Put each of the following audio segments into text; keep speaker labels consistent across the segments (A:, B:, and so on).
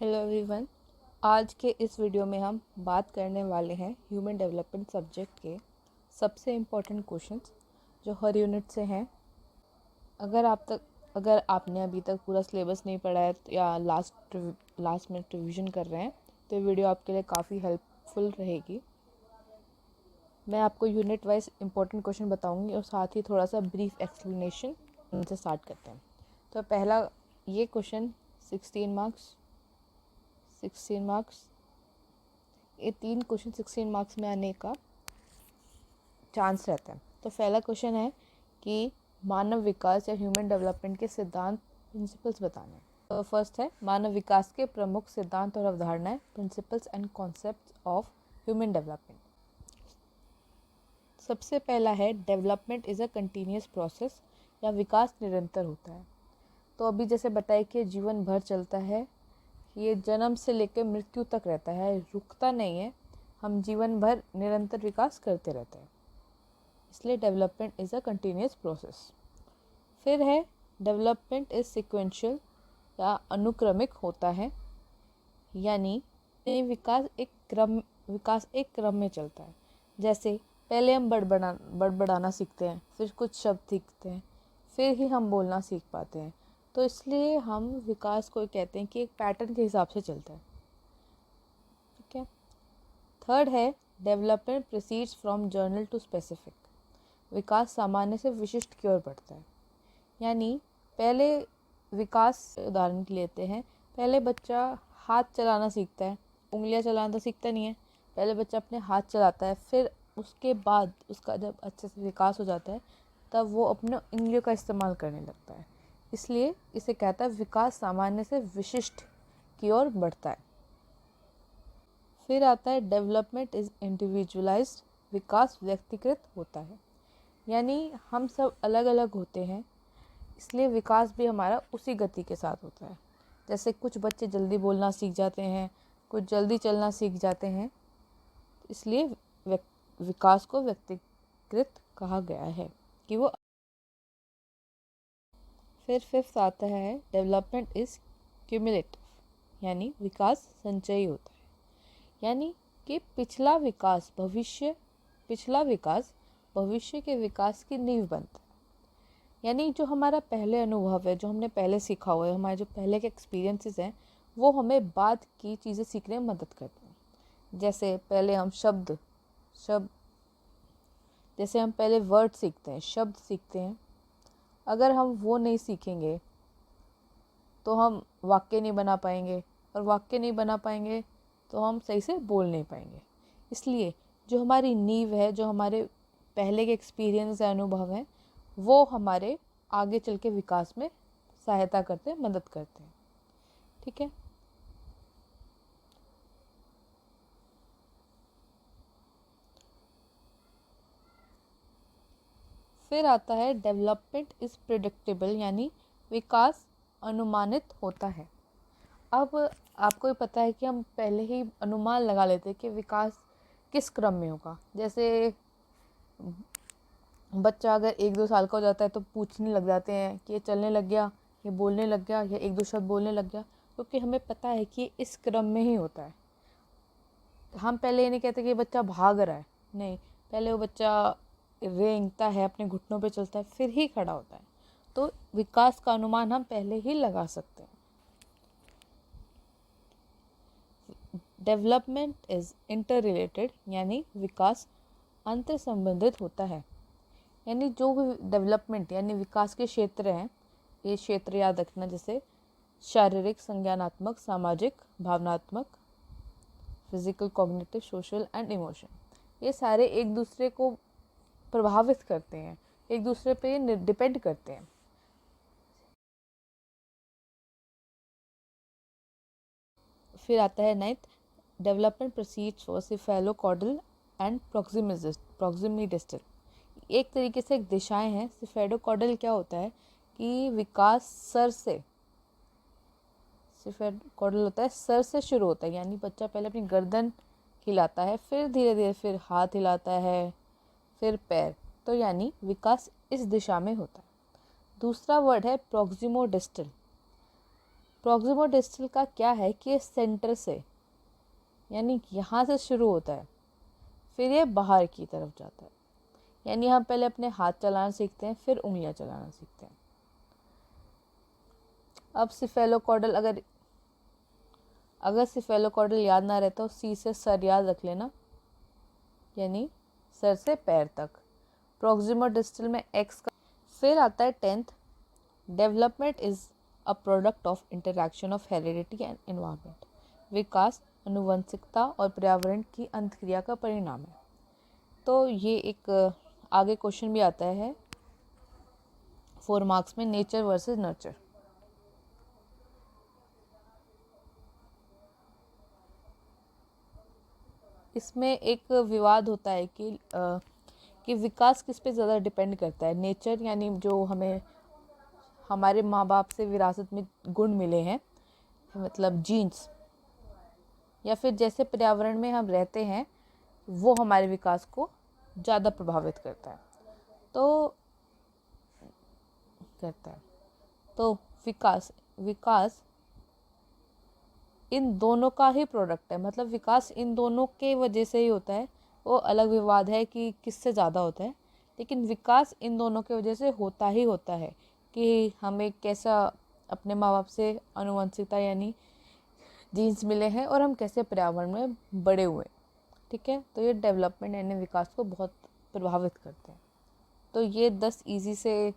A: Hello everyone. आज के इस वीडियो में हम बात करने वाले हैं ह्यूमन डेवलपमेंट सब्जेक्ट के सबसे इम्पोर्टेंट क्वेश्चंस जो हर यूनिट से हैं। अगर आपने अभी तक पूरा सिलेबस नहीं पढ़ा है या लास्ट मिनट रिवीजन कर रहे हैं तो ये वीडियो आपके लिए काफ़ी हेल्पफुल रहेगी। मैं आपको यूनिट वाइज इम्पोर्टेंट क्वेश्चन बताऊंगी और साथ ही थोड़ा सा ब्रीफ एक्सप्लेनेशन उनसे स्टार्ट करते हैं। तो पहला ये क्वेश्चन 16 मार्क्स, ये 3 क्वेश्चन 16 मार्क्स में आने का चांस रहता है। तो पहला क्वेश्चन है कि मानव विकास या ह्यूमन डेवलपमेंट के सिद्धांत प्रिंसिपल्स बताने। तो फर्स्ट है मानव विकास के प्रमुख सिद्धांत और अवधारणाएं, principles and concepts of human development. सबसे पहला है development is a continuous process या विकास निरंतर होता है। तो अभी जैसे बताया कि जीवन भर चलता है, ये जन्म से लेकर मृत्यु तक रहता है, रुकता नहीं है। हम जीवन भर निरंतर विकास करते रहते हैं, इसलिए development is a continuous process. फिर है डेवलपमेंट इज़ सिक्वेंशियल या अनुक्रमिक होता है, यानी विकास एक क्रम में चलता है। जैसे पहले हम बड़बड़ाना सीखते हैं, फिर कुछ शब्द सीखते हैं, फिर ही हम बोलना सीख पाते हैं। तो इसलिए हम विकास को कहते हैं कि एक पैटर्न के हिसाब से चलता है। ठीक है। थर्ड है development proceeds from general to specific. विकास सामान्य से विशिष्ट की ओर बढ़ता है, यानी पहले विकास उदाहरण लेते हैं। पहले बच्चा हाथ चलाना सीखता है, उंगलियां चलाना तो सीखता नहीं है। पहले बच्चा अपने हाथ चलाता है, फिर उसके बाद उसका जब अच्छे से विकास हो जाता है तब वो अपने उंगलियों का इस्तेमाल करने लगता है। इसलिए इसे कहता है विकास सामान्य से विशिष्ट की ओर बढ़ता है। फिर आता है डेवलपमेंट इज इंडिविजुअलाइज्ड। विकास व्यक्तिगत होता है, यानी हम सब अलग अलग होते हैं, इसलिए विकास भी हमारा उसी गति के साथ होता है। जैसे कुछ बच्चे जल्दी बोलना सीख जाते हैं, कुछ जल्दी चलना सीख जाते हैं, इसलिए विकास को व्यक्तिगत कहा गया है कि वो। फिर फिफ्थ आता है डेवलपमेंट इज क्यूमुलेटिव, यानी विकास संचयी होता है, यानी कि पिछला विकास भविष्य के विकास की नींव बनता है। यानी जो हमारा पहले अनुभव है, जो हमने पहले सीखा हुआ है, हमारे जो पहले के एक्सपीरियंसेस हैं, वो हमें बाद की चीज़ें सीखने में मदद करते हैं। जैसे पहले हम जैसे हम पहले वर्ड सीखते हैं, शब्द सीखते हैं। अगर हम वो नहीं सीखेंगे तो हम वाक्य नहीं बना पाएंगे, और वाक्य नहीं बना पाएंगे तो हम सही से बोल नहीं पाएंगे। इसलिए जो हमारी नींव है, जो हमारे पहले के एक्सपीरियंस है, अनुभव है, वो हमारे आगे चल के विकास में सहायता करते हैं, मदद करते हैं। ठीक है। फिर आता है डेवलपमेंट इज प्रिडिक्टेबल, यानी विकास अनुमानित होता है। अब आपको ही पता है कि हम पहले ही अनुमान लगा लेते हैं कि विकास किस क्रम में होगा। जैसे बच्चा अगर 1-2 साल का हो जाता है तो पूछने लग जाते हैं कि ये चलने लग गया, ये बोलने लग गया, या 1-2 शब्द बोलने लग गया, क्योंकि हमें पता है कि इस क्रम में ही होता है। हम पहले ये नहीं कहते कि बच्चा भाग रहा है, नहीं, पहले वो बच्चा रेंगता है, अपने घुटनों पे चलता है, फिर ही खड़ा होता है। तो विकास का अनुमान हम पहले ही लगा सकते हैं। डेवलपमेंट इज इंटर रिलेटेड, यानी विकास अंतर संबंधित होता है। यानी जो भी डेवलपमेंट यानी विकास के क्षेत्र हैं, ये क्षेत्र याद रखना, जैसे शारीरिक, संज्ञानात्मक, सामाजिक, भावनात्मक, physical, cognitive, social and emotion, ये सारे एक दूसरे को प्रभावित करते हैं, एक दूसरे पे डिपेंड करते हैं। फिर आता है ninth, development proceeds for cephalocaudal and proximodistal. एक तरीके से एक दिशाएं हैं। सिफेलोकॉर्डल क्या होता है कि विकास सिफेलोकॉर्डल होता है सर से शुरू होता है, यानी बच्चा पहले अपनी गर्दन हिलाता है, फिर धीरे धीरे फिर हाथ हिलाता है, फिर पैर, तो यानी विकास इस दिशा में होता है। दूसरा वर्ड है प्रॉक्सिमो डिस्टल। प्रॉक्सिमल डिस्टल का क्या है कि ये सेंटर से यानी यहाँ से शुरू होता है, फिर ये बाहर की तरफ जाता है। यानी हम पहले अपने हाथ चलाना सीखते हैं, फिर उंगलियां चलाना सीखते हैं। अब सिफेलोकॉर्डल अगर सिफेलोकॉर्डल याद ना रहता तो सी से सर याद रख लेना, यानी सर से पैर तक। प्रॉक्सिमल डिस्टल में एक्स का। फिर आता है 10th, development is a product of interaction of heredity and environment. विकास आनुवंशिकता और पर्यावरण की अंतक्रिया का परिणाम है। तो ये एक आगे क्वेश्चन भी आता है 4 मार्क्स में, नेचर वर्सेस नर्चर। इसमें एक विवाद होता है कि विकास किस पे ज़्यादा डिपेंड करता है, नेचर यानी जो हमें हमारे माँ बाप से विरासत में गुण मिले हैं, मतलब जीन्स, या फिर जैसे पर्यावरण में हम रहते हैं वो हमारे विकास को ज़्यादा प्रभावित करता है। तो विकास इन दोनों का ही प्रोडक्ट है, मतलब विकास इन दोनों के वजह से ही होता है। वो अलग विवाद है कि किससे ज़्यादा होता है, लेकिन विकास इन दोनों के वजह से होता ही होता है कि हमें कैसा अपने माँ बाप से आनुवंशिकता यानी जीन्स मिले हैं और हम कैसे पर्यावरण में बड़े हुए। ठीक है, तो ये डेवलपमेंट यानी विकास को बहुत प्रभावित करते हैं। तो ये 10 इजी से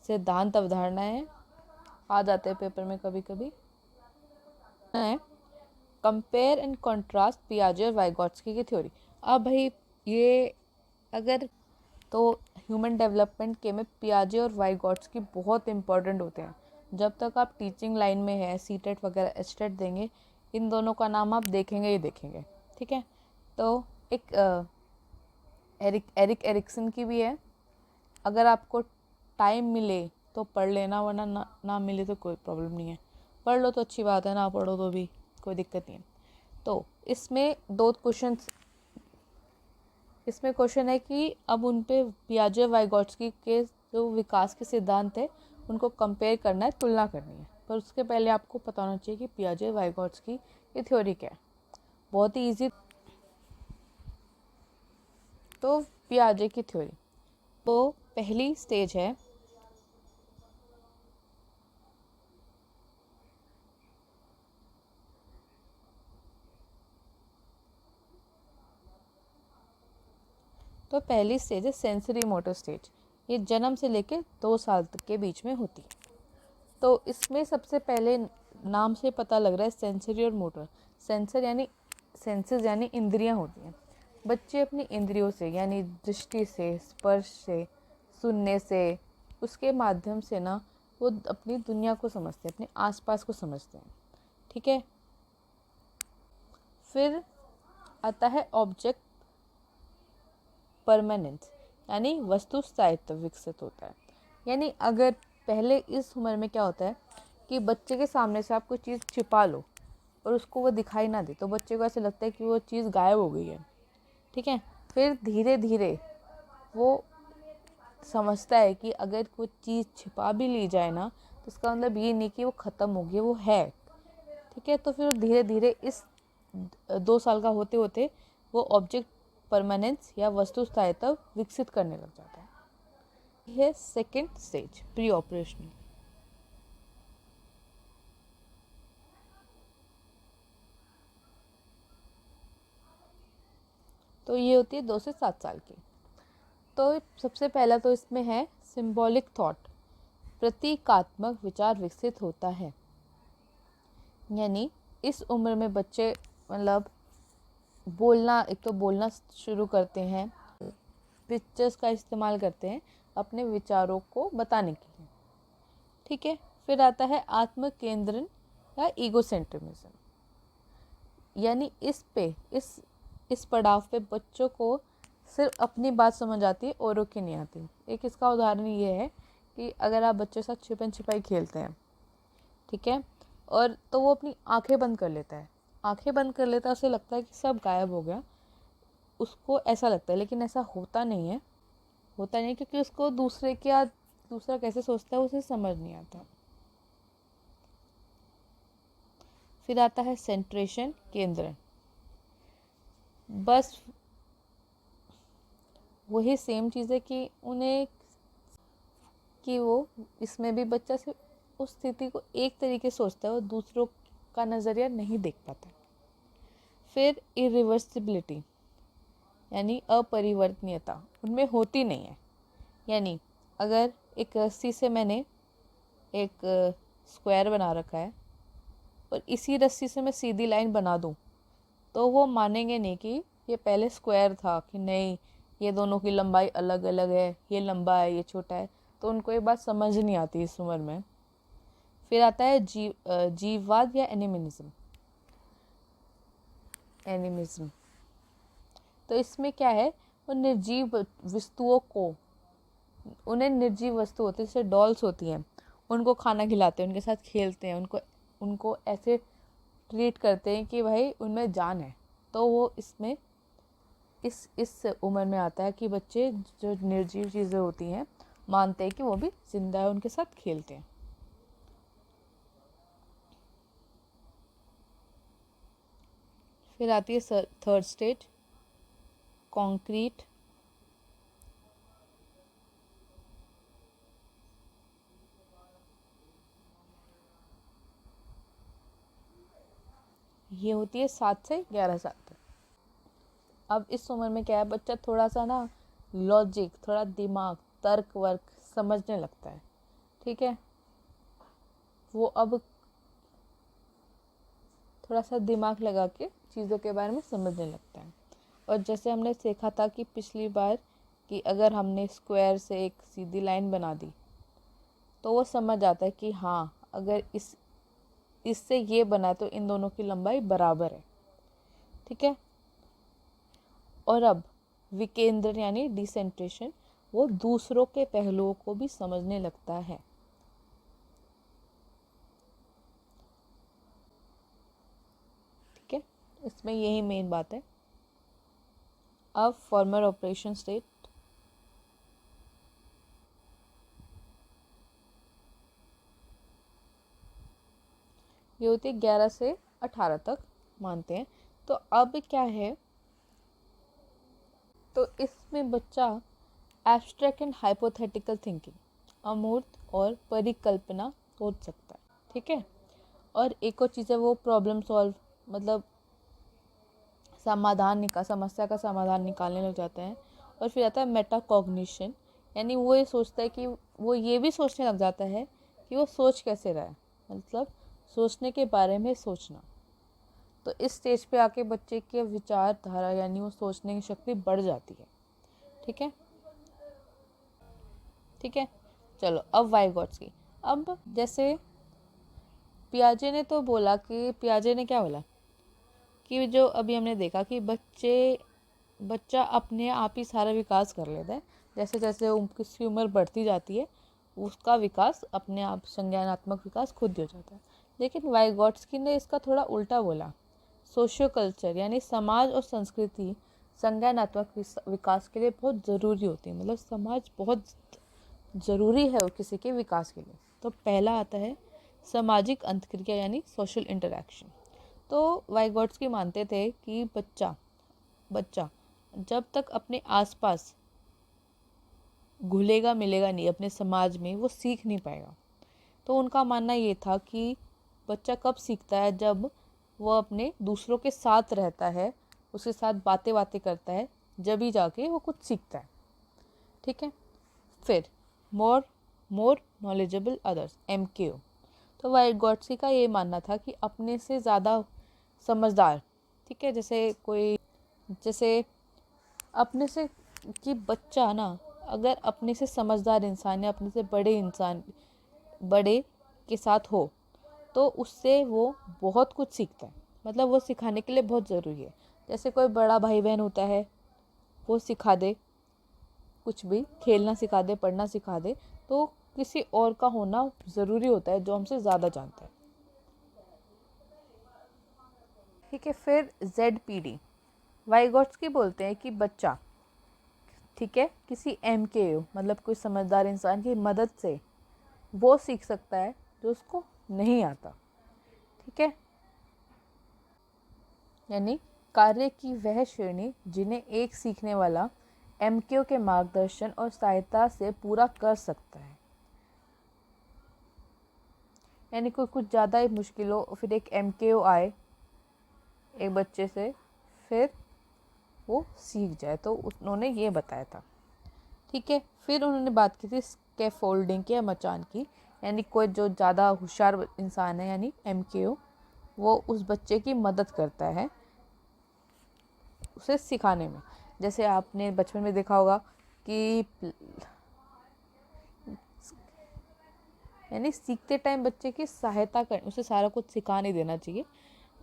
A: सिद्धांत अवधारणाएं आ जाते हैं पेपर में कभी कभी। कंपेयर एंड कंट्रास्ट पियाजे और वाइगोट्स्की की थ्योरी। अब भाई ये अगर तो ह्यूमन डेवलपमेंट के में पियाजे और वाइगोट्स्की बहुत इंपॉर्टेंट होते हैं। जब तक आप टीचिंग लाइन में है, सीटेट वगैरह एस्टेट देंगे, इन दोनों का नाम आप देखेंगे ही देखेंगे। ठीक है, तो एक एरिक एरिक्सन की भी है, अगर आपको टाइम मिले तो पढ़ लेना, वरना ना मिले तो कोई प्रॉब्लम नहीं है। पढ़ लो तो अच्छी बात है, ना पढ़ो तो भी कोई दिक्कत नहीं है। तो इसमें क्वेश्चन है कि अब उन पे पियाजे वाइगोट्स्की के जो विकास के सिद्धांत है उनको कंपेयर करना है, तुलना करनी है। पर उसके पहले आपको पता होना चाहिए कि पियाजे वाइगोट्स्की की थ्योरी क्या है। बहुत ही ईजी। तो पियाजे की थ्योरी, तो पहली स्टेज है सेंसरी मोटर स्टेज। ये जन्म से लेके 2 साल तक के बीच में होती है। तो इसमें सबसे पहले नाम से पता लग रहा है सेंसरी और मोटर। सेंसेस यानी इंद्रियां होती हैं। बच्चे अपनी इंद्रियों से यानी दृष्टि से, स्पर्श से, सुनने से, उसके माध्यम से ना वो अपनी दुनिया को समझते हैं, अपने आसपास को समझते हैं। ठीक है, फिर आता है ऑब्जेक्ट परमानेंस यानी वस्तु स्थायित्व विकसित होता है। यानी अगर पहले इस उम्र में क्या होता है कि बच्चे के सामने से आप कोई चीज़ छिपा लो और उसको वो दिखाई ना दे, तो बच्चे को ऐसे लगता है कि वो चीज़ गायब हो गई है। ठीक है, फिर धीरे धीरे वो समझता है कि अगर कोई चीज़ छिपा भी ली जाए ना तो इसका मतलब ये नहीं कि वो ख़त्म हो गई, वो है। ठीक है, तो फिर धीरे धीरे इस 2 साल का होते होते वो ऑब्जेक्ट परमानेंस या वस्तु स्थायित्व विकसित करने लग जाता है। यह सेकेंड स्टेज प्री ऑपरेशनल। तो ये होती है 2 से 7 साल की। तो सबसे पहला तो इसमें है सिंबॉलिक थॉट, प्रतीकात्मक विचार विकसित होता है। यानी इस उम्र में बच्चे मतलब एक तो बोलना शुरू करते हैं, पिक्चर्स का इस्तेमाल करते हैं अपने विचारों को बताने के लिए। ठीक है, फिर आता है आत्म केंद्रण या ईगोसेंट्रिज्म। यानी इस पड़ाव पे बच्चों को सिर्फ अपनी बात समझ आती है, औरों की नहीं आती। एक इसका उदाहरण ये है कि अगर आप बच्चों के साथ छुपन छिपाई खेलते हैं, ठीक है, और तो वो अपनी आंखें बंद कर लेता है, उसे लगता है कि सब गायब हो गया, उसको ऐसा लगता है, लेकिन ऐसा होता नहीं है क्योंकि उसको दूसरा कैसे सोचता है उसे समझ नहीं आता। फिर आता है सेंट्रेशन, केंद्रण। बस वही सेम चीज़ है कि उन्हें कि वो इसमें भी बच्चा सिर्फ उस स्थिति को एक तरीके सोचता है और दूसरों का नज़रिया नहीं देख पाता। फिर इरिवर्सिबिलिटी यानी अपरिवर्तनीयता उनमें होती नहीं है। यानी अगर एक रस्सी से मैंने एक स्क्वायर बना रखा है और इसी रस्सी से मैं सीधी लाइन बना दूं, तो वो मानेंगे नहीं कि ये पहले स्क्वायर था, कि नहीं ये दोनों की लंबाई अलग अलग है, ये लंबा है ये छोटा है। तो उनको ये बात समझ नहीं आती इस उम्र में। फिर आता है जीववाद या एनिमिज्म। तो इसमें क्या है, वो निर्जीव वस्तुओं को, उन्हें निर्जीव वस्तु होती है जैसे डॉल्स होती हैं, उनको खाना खिलाते हैं, उनके साथ खेलते हैं, उनको ऐसे ट्रीट करते हैं कि भाई उनमें जान है। तो वो इसमें इस उम्र में आता है कि बच्चे जो निर्जीव चीज़ें होती हैं मानते हैं कि वो भी जिंदा है, उनके साथ खेलते हैं। फिर आती है थर्ड स्टेज, कॉन्क्रीट। ये होती है 7 से 11 साल तक। अब इस उम्र में क्या है, बच्चा थोड़ा सा ना लॉजिक, थोड़ा दिमाग, तर्क वर्क समझने लगता है। ठीक है, वो अब थोड़ा सा दिमाग लगा के चीज़ों के बारे में समझने लगता है। और जैसे हमने सीखा था कि पिछली बार, कि अगर हमने स्क्वायर से एक सीधी लाइन बना दी तो वो समझ आता है कि हाँ, अगर इससे ये बना तो इन दोनों की लंबाई बराबर है। ठीक है। और अब विकेंद्रण यानी डिसेंट्रेशन, वो दूसरों के पहलुओं को भी समझने लगता है। ठीक है, इसमें यही मेन बात है। अब फॉर्मल ऑपरेशन स्टेट, ये होती है 11 से 18 तक मानते हैं। तो अब क्या है, तो इसमें बच्चा एब्स्ट्रैक्ट एंड हाइपोथेटिकल थिंकिंग, अमूर्त और परिकल्पना सोच सकता है। ठीक है। और एक और चीज़ है, वो प्रॉब्लम सॉल्व, मतलब समस्या का समाधान निकालने लग जाते हैं। और फिर आता है मेटाकॉग्निशन, यानी वो ये सोचता है कि वो ये भी सोचने लग जाता है कि वो सोच कैसे रहा है, मतलब सोचने के बारे में सोचना। तो इस स्टेज पे आके बच्चे की विचारधारा यानी वो सोचने की शक्ति बढ़ जाती है। ठीक है। ठीक है, चलो अब वाइगॉट्स्की। अब जैसे पियाजे ने तो बोला कि, पियाजे ने क्या बोला कि जो अभी हमने देखा कि बच्चा अपने आप ही सारा विकास कर लेता है। जैसे जैसे उसकी उम्र बढ़ती जाती है उसका विकास अपने आप, संज्ञानात्मक विकास खुद ही हो जाता है। लेकिन वाइगॉट्स्की ने इसका थोड़ा उल्टा बोला। सोशियो कल्चर यानी समाज और संस्कृति संज्ञानात्मक विकास के लिए बहुत ज़रूरी होती है, मतलब समाज बहुत ज़रूरी है किसी के विकास के लिए। तो पहला आता है सामाजिक अंतक्रिया यानी सोशल इंटरैक्शन। तो वाइगॉट्स्की मानते थे कि बच्चा जब तक अपने आसपास घुलेगा मिलेगा नहीं अपने समाज में, वो सीख नहीं पाएगा। तो उनका मानना ये था कि बच्चा कब सीखता है, जब वो अपने दूसरों के साथ रहता है, उसके साथ बातें करता है, जब ही जाके वो कुछ सीखता है। ठीक है। फिर मोर नॉलेजेबल अदर्स, MKO। तो वाइगॉट्स्की का ये मानना था कि अपने से ज़्यादा समझदार, ठीक है, जैसे अपने से, कि बच्चा ना अगर अपने से समझदार इंसान या अपने से बड़े के साथ हो तो उससे वो बहुत कुछ सीखता है, मतलब वो सिखाने के लिए बहुत ज़रूरी है। जैसे कोई बड़ा भाई बहन होता है, वो सिखा दे कुछ भी, खेलना सिखा दे, पढ़ना सिखा दे, तो किसी और का होना ज़रूरी होता है जो हमसे ज़्यादा जानता है। ठीक है। फिर ZPD, वाइगॉट्स्की बोलते हैं कि बच्चा, ठीक है, किसी MKO मतलब कोई समझदार इंसान की मदद से वो सीख सकता है जो उसको नहीं आता। ठीक है। यानी कार्य की वह श्रेणी जिन्हें एक सीखने वाला एमकेओ के मार्गदर्शन और सहायता से पूरा कर सकता है। यानी कोई कुछ ज़्यादा ही मुश्किल हो, फिर एक एमकेओ आए एक बच्चे से, फिर वो सीख जाए। तो उन्होंने ये बताया था। ठीक है, फिर उन्होंने बात की थी स्कैफोल्डिंग की या मचान की। यानी कोई जो ज़्यादा होशियार इंसान है यानी एमकेओ, वो उस बच्चे की मदद करता है उसे सिखाने में। जैसे आपने बचपन में देखा होगा कि यानी सीखते टाइम बच्चे की सहायता कर, उसे सारा कुछ सिखा नहीं देना चाहिए,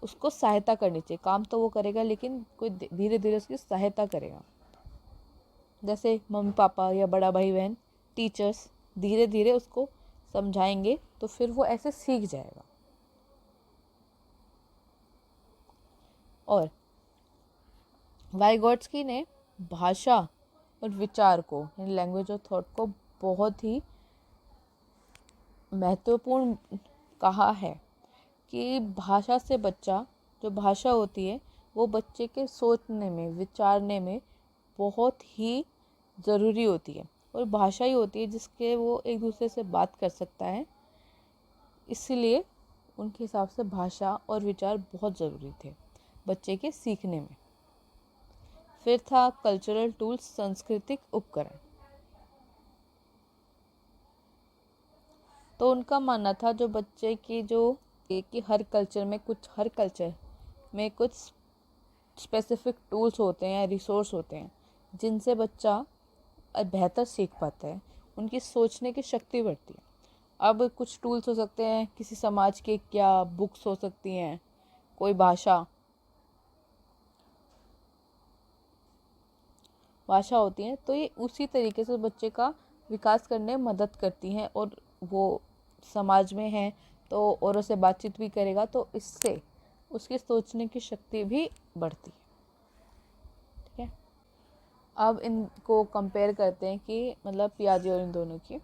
A: उसको सहायता करनी चाहिए। काम तो वो करेगा लेकिन कोई धीरे धीरे उसकी सहायता करेगा। जैसे मम्मी पापा या बड़ा भाई बहन, टीचर्स धीरे धीरे उसको समझाएंगे तो फिर वो ऐसे सीख जाएगा। और वाइगोट्स्की ने भाषा और विचार को, यानी लैंग्वेज ऑफ थॉट को बहुत ही महत्वपूर्ण कहा है कि भाषा से बच्चा, जो भाषा होती है वो बच्चे के सोचने में, विचारने में बहुत ही ज़रूरी होती है। और भाषा ही होती है जिसके वो एक दूसरे से बात कर सकता है। इसलिए उनके हिसाब से भाषा और विचार बहुत ज़रूरी थे बच्चे के सीखने में। फिर था कल्चरल टूल्स, सांस्कृतिक उपकरण। तो उनका मानना था जो बच्चे की जो कि हर कल्चर में कुछ स्पेसिफिक टूल्स होते हैं, रिसोर्स होते हैं जिनसे बच्चा बेहतर सीख पाता है, उनकी सोचने की शक्ति बढ़ती है। अब कुछ टूल्स हो सकते हैं किसी समाज के, क्या बुक्स हो सकती हैं, कोई भाषा होती है। तो ये उसी तरीके से बच्चे का विकास करने में मदद करती हैं। और वो समाज में है तो औरों से बातचीत भी करेगा, तो इससे उसकी सोचने की शक्ति भी बढ़ती है। ठीक है, अब इनको कंपेयर करते हैं कि मतलब पियाजे और इन दोनों की।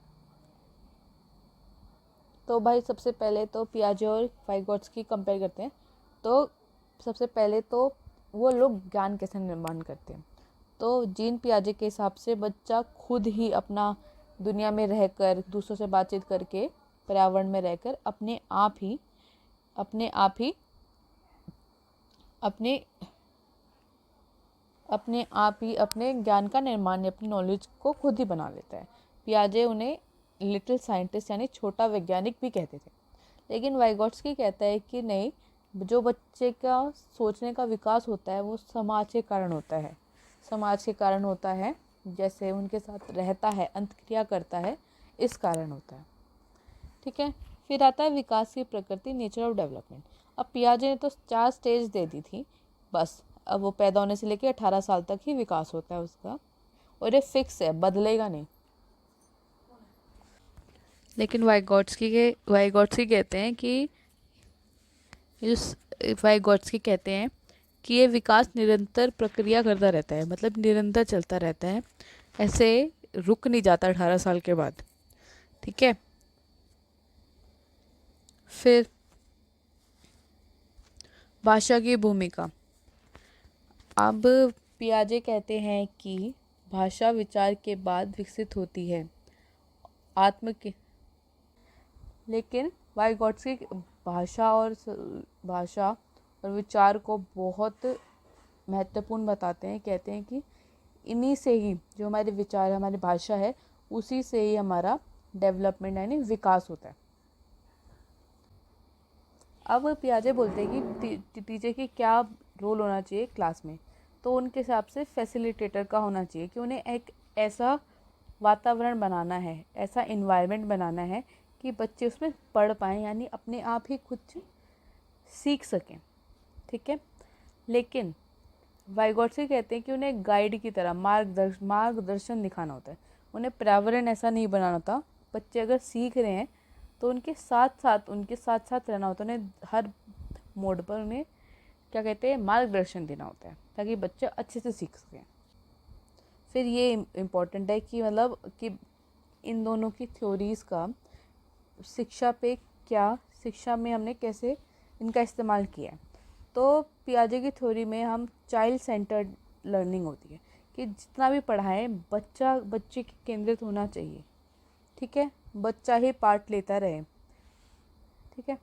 A: तो भाई सबसे पहले तो पियाजे और वाइगोट्स्की कंपेयर करते हैं। तो सबसे पहले तो वो लोग ज्ञान कैसे निर्माण करते हैं। तो जीन पियाजे के हिसाब से बच्चा खुद ही अपना दुनिया में रहकर, दूसरों से बातचीत करके, पर्यावरण में रहकर अपने आप ही अपने अपने ज्ञान का निर्माण, अपनी नॉलेज को खुद ही बना लेता है। पियाजे उन्हें लिटिल साइंटिस्ट यानी छोटा वैज्ञानिक भी कहते थे। लेकिन वाइगोट्स्की कहता है कि नहीं, जो बच्चे का सोचने का विकास होता है वो समाज के कारण होता है, जैसे उनके साथ रहता है, अंतक्रिया करता है, इस कारण होता है। ठीक है, फिर आता है विकास की प्रकृति, नेचर ऑफ डेवलपमेंट। अब पियाजे ने तो 4 स्टेज दे दी थी बस। अब वो पैदा होने से लेकर 18 साल तक ही विकास होता है उसका, और ये फिक्स है, बदलेगा नहीं। लेकिन वाइगोट्स्की कहते हैं कि वाइगोट्स्की कहते हैं कि ये विकास निरंतर प्रक्रिया करता रहता है, मतलब निरंतर चलता रहता है, ऐसे रुक नहीं जाता 18 साल के बाद। ठीक है, फिर भाषा की भूमिका। अब पियाजे कहते हैं कि भाषा विचार के बाद विकसित होती है, आत्म के। लेकिन वाइगोट्स्की भाषा और विचार को बहुत महत्वपूर्ण बताते हैं। कहते हैं कि इन्हीं से ही, जो हमारे विचार, हमारी भाषा है, उसी से ही हमारा डेवलपमेंट यानी विकास होता है। अब पियाजे बोलते हैं कि टीचर की क्या रोल होना चाहिए क्लास में। तो उनके हिसाब से फैसिलिटेटर का होना चाहिए कि उन्हें एक ऐसा वातावरण बनाना है, ऐसा इन्वायरमेंट बनाना है कि बच्चे उसमें पढ़ पाएँ, यानी अपने आप ही कुछ सीख सकें। ठीक है, लेकिन वाइगोट्स्की कहते हैं कि उन्हें गाइड की तरह मार्गदर्शन दिखाना होता है। उन्हें पर्यावरण ऐसा नहीं बनाना होता। बच्चे अगर सीख रहे हैं तो उनके साथ साथ रहना होता है। उन्हें हर मोड पर उन्हें क्या कहते हैं, मार्गदर्शन देना होता है, ताकि बच्चे अच्छे से सीख सकें। फिर ये इम्पोर्टेंट है कि मतलब कि इन दोनों की थ्योरीज़ का शिक्षा में हमने कैसे इनका इस्तेमाल किया है। तो पियाजे की थ्योरी में हम चाइल्ड सेंटर्ड लर्निंग होती है कि जितना भी पढ़ाएं बच्चे के केंद्रित होना चाहिए। ठीक है, बच्चा ही पार्ट लेता रहे। ठीक है,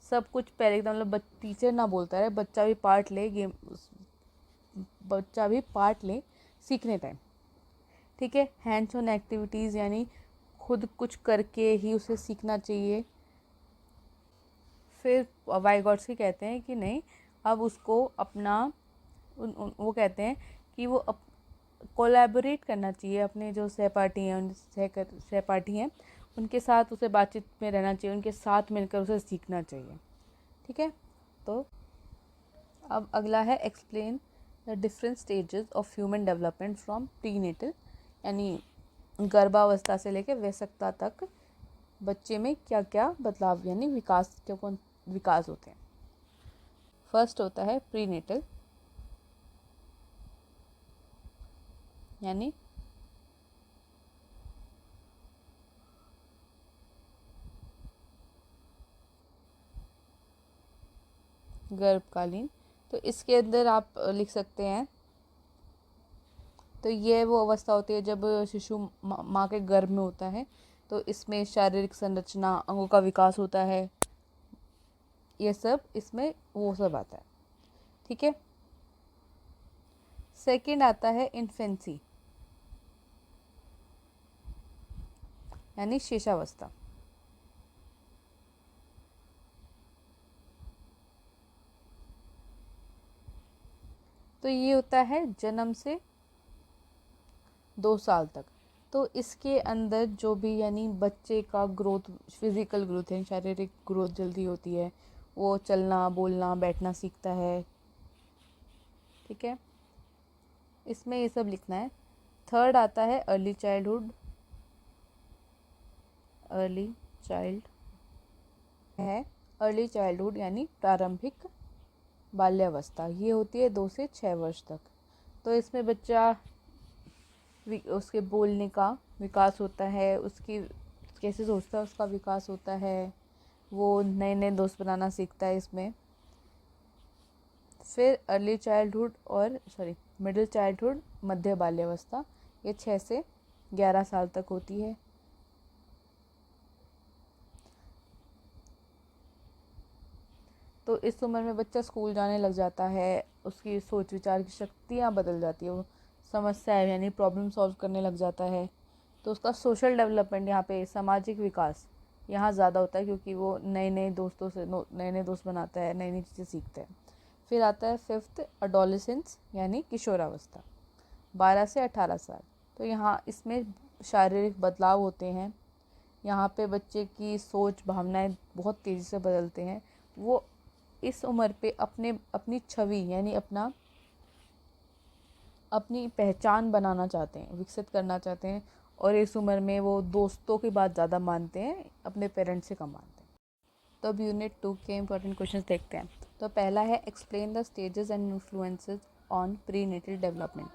A: सब कुछ पहले एकदम मतलब टीचर ना बोलता रहे, बच्चा भी पार्ट ले गेम, बच्चा भी पार्ट ले सीखने टाइम। ठीक है, हैंड्स ऑन एक्टिविटीज़ यानी खुद कुछ करके ही उसे सीखना चाहिए। फिर वाइगॉट्स्की कहते हैं कि नहीं, अब उसको अपना वो कहते हैं कि वो कोलैबोरेट करना चाहिए अपने जो सहपाठी हैं सहपाठी हैं उनके साथ, उसे बातचीत में रहना चाहिए, उनके साथ मिलकर उसे सीखना चाहिए। ठीक है, तो अब अगला है explain the different stages of human development from prenatal यानी गर्भावस्था से लेकर वयस्कता तक बच्चे में क्या क्या बदलाव यानी विकास होते हैं। फर्स्ट होता है प्रीनेटल यानी गर्भकालीन। तो इसके अंदर आप लिख सकते हैं, तो ये वो अवस्था होती है जब शिशु माँ के गर्भ में होता है। तो इसमें शारीरिक संरचना, अंगों का विकास होता है, ये सब इसमें वो सब आता है। ठीक है, सेकंड आता है इन्फेंसी यानी शिशावस्था। तो ये होता है जन्म से 2 साल तक। तो इसके अंदर जो भी यानी बच्चे का ग्रोथ, फिजिकल ग्रोथ है, शारीरिक ग्रोथ जल्दी होती है, वो चलना बोलना बैठना सीखता है। ठीक है, इसमें ये सब लिखना है। थर्ड आता है अर्ली चाइल्डहुड। अर्ली चाइल्ड है अर्ली चाइल्डहुड यानी प्रारंभिक बाल्यावस्था, ये होती है 2 से 6 वर्ष तक। तो इसमें बच्चा उसके बोलने का विकास होता है, उसकी कैसे सोचता है उसका विकास होता है, वो नए नए दोस्त बनाना सीखता है इसमें। फिर अर्ली चाइल्डहुड और मिडिल चाइल्डहुड मध्य बाल्यावस्था, ये 6 से 11 साल तक होती है। तो इस उम्र में बच्चा स्कूल जाने लग जाता है, उसकी सोच विचार की शक्तियाँ बदल जाती है, वो समस्याएं यानी प्रॉब्लम सॉल्व करने लग जाता है। तो उसका सोशल डेवलपमेंट, यहाँ पे सामाजिक विकास यहाँ ज़्यादा होता है क्योंकि वो नए नए दोस्तों से नए नए दोस्त बनाता है, नई नई चीज़ें सीखता है। फिर आता है फिफ्थ अडोलेसेंस यानी किशोरावस्था, 12 से 18 साल। तो यहाँ इसमें शारीरिक बदलाव होते हैं, यहाँ पे बच्चे की सोच भावनाएं बहुत तेज़ी से बदलते हैं। वो इस उम्र पे अपनी छवि यानी अपनी पहचान बनाना चाहते हैं, विकसित करना चाहते हैं, और इस उम्र में वो दोस्तों की बात ज़्यादा मानते हैं, अपने पेरेंट्स से कम मानते हैं। तो अब यूनिट 2 के इंपॉर्टेंट क्वेश्चंस देखते हैं। तो पहला है explain the stages and influences on prenatal development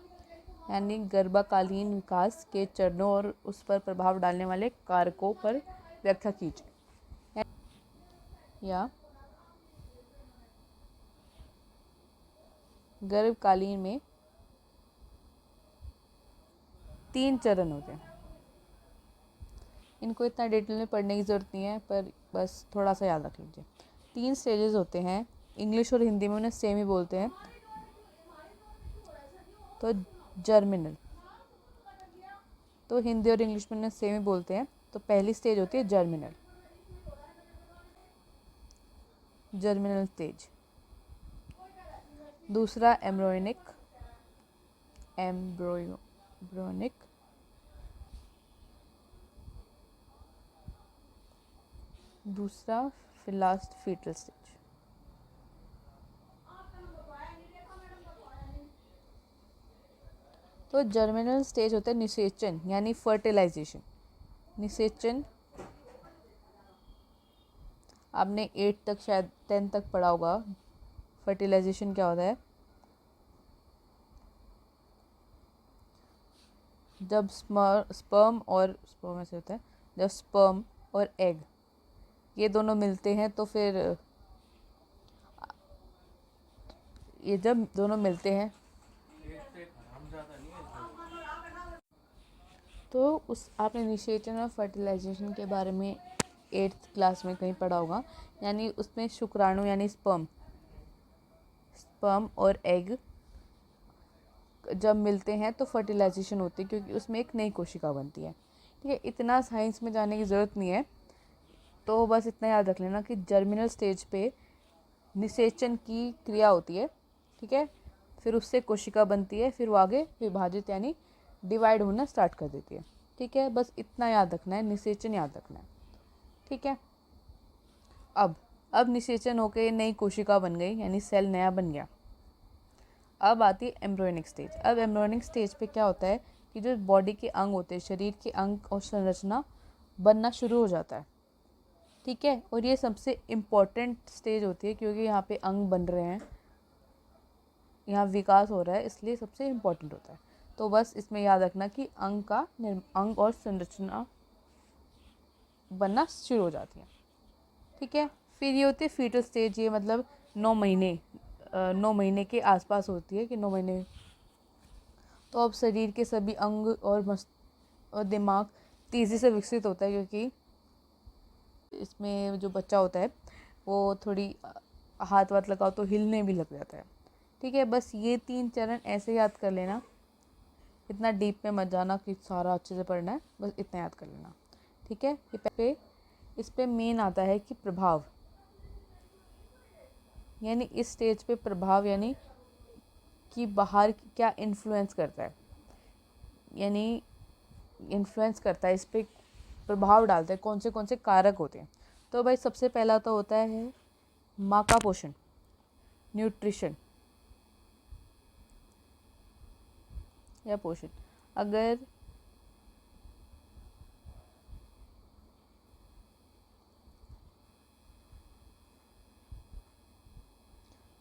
A: यानी गर्भकालीन विकास के चरणों और उस पर प्रभाव डालने वाले कारकों पर व्याख्या कीजिए। या गर्भकालीन में 3 चरण होते हैं, इनको इतना डिटेल में पढ़ने की ज़रूरत नहीं है, पर बस थोड़ा सा याद रख लीजिए। 3 स्टेजेस होते हैं, इंग्लिश और हिंदी में उन्हें सेम ही बोलते हैं। तो जर्मिनल, तो हिंदी और इंग्लिश में उन्हें सेम ही बोलते हैं। तो पहली स्टेज होती है जर्मिनल स्टेज। दूसरा एम्ब्रोनिक दूसरा लास्ट फीटल स्टेज। तो जर्मिनल स्टेज होता है निषेचन यानी फर्टिलाइजेशन। निषेचन आपने 8 तक शायद 10 तक पढ़ा होगा। फर्टिलाइजेशन क्या होता है? जब स्पर्म ऐसे होता है, जब स्पर्म और एग ये दोनों मिलते हैं तो फिर ये जब दोनों मिलते हैं तो उस आपने इनिशिएशन ऑफ फर्टिलाइजेशन के बारे में 8th क्लास में कहीं पढ़ा होगा। यानी उसमें शुक्राणु यानी स्पर्म और एग जब मिलते हैं तो फर्टिलाइजेशन होती है, क्योंकि उसमें एक नई कोशिका बनती है। ठीक है, इतना साइंस में जाने की ज़रूरत नहीं है। तो बस इतना याद रख लेना कि जर्मिनल स्टेज पे निषेचन की क्रिया होती है। ठीक है, फिर उससे कोशिका बनती है, फिर वो आगे विभाजित यानी डिवाइड होना स्टार्ट कर देती है। ठीक है, बस इतना याद रखना है, निषेचन याद रखना है। ठीक है, अब निषेचन होकर नई कोशिका बन गई यानी सेल नया बन गया। अब आती है एम्ब्रियोनिक स्टेज। अब एम्ब्रियोनिक स्टेज पे क्या होता है कि जो बॉडी के अंग होते हैं, शरीर के अंग और संरचना बनना शुरू हो जाता है। ठीक है, और ये सबसे इम्पॉर्टेंट स्टेज होती है, क्योंकि यहाँ पे अंग बन रहे हैं, यहाँ विकास हो रहा है, इसलिए सबसे इम्पॉर्टेंट होता है। तो बस इसमें याद रखना कि अंग और संरचना बनना शुरू हो जाती है। ठीक है, फिर ये होती है फीटल स्टेज। ये मतलब 9 महीने के आसपास होती है कि 9 महीने। तो अब शरीर के सभी अंग और दिमाग तेज़ी से विकसित होता है, क्योंकि इसमें जो बच्चा होता है वो थोड़ी हाथ वाथ लगाओ तो हिलने भी लग जाता है। ठीक है, बस ये 3 चरण ऐसे याद कर लेना, इतना डीप में मत जाना कि सारा अच्छे से पढ़ना है, बस इतना याद कर लेना। ठीक है, इस पे मेन आता है कि प्रभाव, यानी इस स्टेज पे प्रभाव यानी कि बाहर क्या इन्फ्लुएंस करता है, यानी इन्फ्लुएंस करता है, इस पर प्रभाव डालता है, कौन से कारक होते हैं। तो भाई सबसे पहला तो होता है माँ का पोषण, न्यूट्रिशन या पोषण। अगर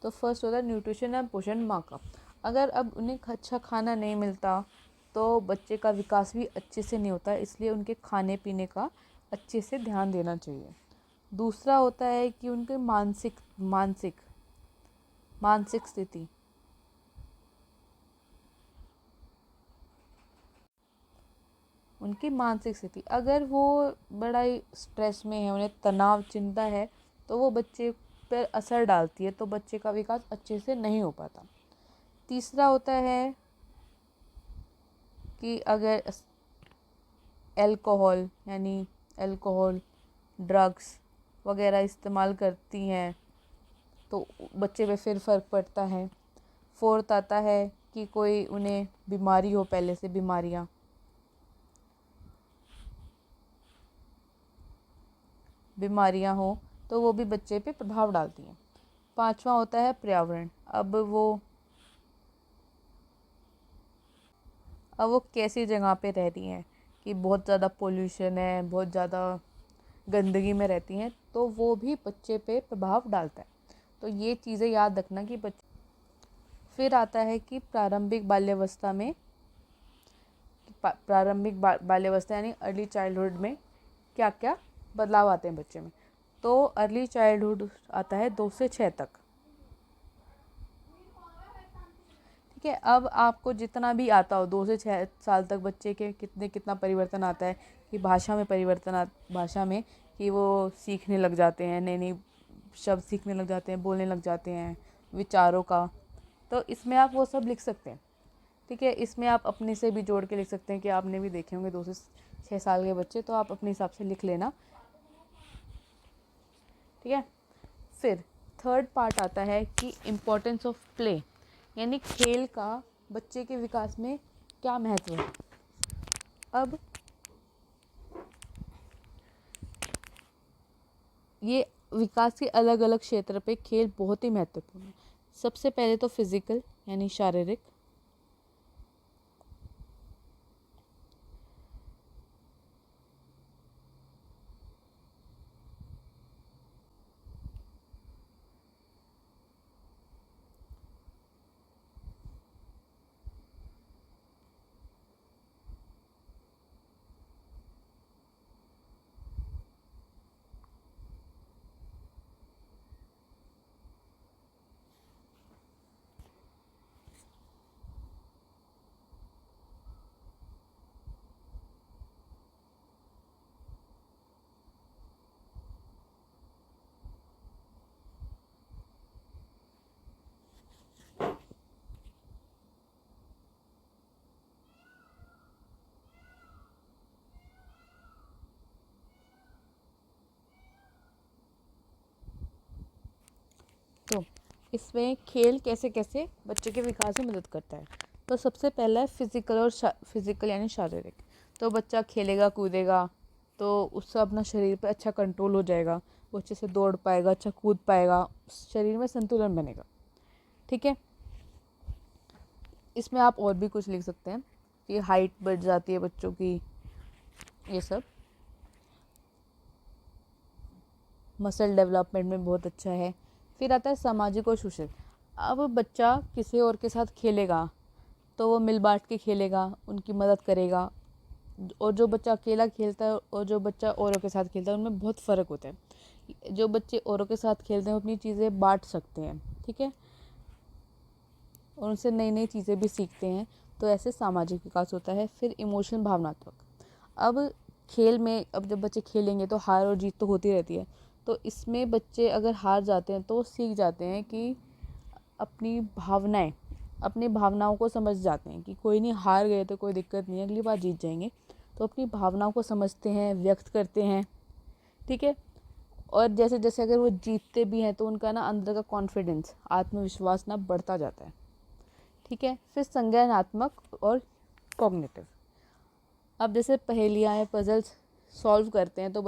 A: तो फर्स्ट होता है न्यूट्रिशन या पोषण माँ का। अगर अब उन्हें अच्छा खाना नहीं मिलता तो बच्चे का विकास भी अच्छे से नहीं होता, इसलिए उनके खाने पीने का अच्छे से ध्यान देना चाहिए। दूसरा होता है कि उनके मानसिक स्थिति, उनकी मानसिक स्थिति अगर वो बड़ा ही स्ट्रेस में है, उन्हें तनाव चिंता है, तो वो बच्चे पर असर डालती है, तो बच्चे का विकास अच्छे से नहीं हो पाता। तीसरा होता है कि अगर अल्कोहल ड्रग्स वगैरह इस्तेमाल करती हैं तो बच्चे पे फिर फ़र्क पड़ता है। फोर्थ आता है कि कोई उन्हें बीमारी हो, पहले से बीमारियां हो तो वो भी बच्चे पे प्रभाव डालती हैं। पांचवा होता है पर्यावरण। अब वो कैसी जगह पे रह रही हैं, कि बहुत ज़्यादा पोल्यूशन है, बहुत ज़्यादा गंदगी में रहती हैं, तो वो भी बच्चे पे प्रभाव डालता है। तो ये चीज़ें याद रखना कि फिर आता है कि प्रारंभिक बाल्यावस्था यानी अर्ली चाइल्डहुड में क्या क्या बदलाव आते हैं बच्चे में। तो अर्ली चाइल्डहुड आता है 2 से 6 तक। ठीक है, अब आपको जितना भी आता हो 2 से 6 साल तक बच्चे के कितना परिवर्तन आता है, कि भाषा में कि वो सीखने लग जाते हैं, नए नए शब्द सीखने लग जाते हैं, बोलने लग जाते हैं, विचारों का। तो इसमें आप वो सब लिख सकते हैं। ठीक है, इसमें आप अपने से भी जोड़ के लिख सकते हैं कि आपने भी देखे होंगे 2 से 6 साल के बच्चे, तो आप अपने हिसाब से लिख लेना। ठीक है, फिर थर्ड पार्ट आता है कि इम्पोर्टेंस ऑफ प्ले, यानी खेल का बच्चे के विकास में क्या महत्व है। अब ये विकास के अलग अलग क्षेत्र पे खेल बहुत ही महत्वपूर्ण है। सबसे पहले तो फिजिकल यानी शारीरिक, इसमें खेल कैसे कैसे बच्चे के विकास में मदद करता है। तो सबसे पहला है फिज़िकल और फिज़िकल यानी शारीरिक। तो बच्चा खेलेगा कूदेगा तो उससे अपना शरीर पर अच्छा कंट्रोल हो जाएगा, वो अच्छे से दौड़ पाएगा, अच्छा कूद पाएगा, शरीर में संतुलन बनेगा। ठीक है, इसमें आप और भी कुछ लिख सकते हैं कि हाइट बढ़ जाती है बच्चों की, ये सब। मसल डेवलपमेंट में बहुत अच्छा है। फिर आता है सामाजिक और सोशल। अब बच्चा किसी और के साथ खेलेगा तो वो मिल बांट के खेलेगा, उनकी मदद करेगा। और जो बच्चा अकेला खेलता है और जो बच्चा औरों के साथ खेलता है उनमें बहुत फ़र्क होता है। जो बच्चे औरों के साथ खेलते हैं वो अपनी चीज़ें बांट सकते हैं, ठीक है, और उनसे नई नई चीज़ें भी सीखते हैं। तो ऐसे सामाजिक विकास होता है। फिर इमोशनल भावनात्मक। अब खेल में अब जब बच्चे खेलेंगे तो हार और जीत तो होती रहती है। तो इसमें बच्चे अगर हार जाते हैं तो सीख जाते हैं कि अपनी भावनाओं को समझ जाते हैं कि कोई नहीं, हार गए तो कोई दिक्कत नहीं है, अगली बार जीत जाएंगे। तो अपनी भावनाओं को समझते हैं, व्यक्त करते हैं, ठीक है। और जैसे जैसे अगर वो जीतते भी हैं तो उनका ना अंदर का कॉन्फिडेंस, आत्मविश्वास ना बढ़ता जाता है, ठीक है। फिर संज्ञानात्मक और कॉग्निटिव। अब जैसे पहेलियाँ या पजल्स सॉल्व करते हैं तो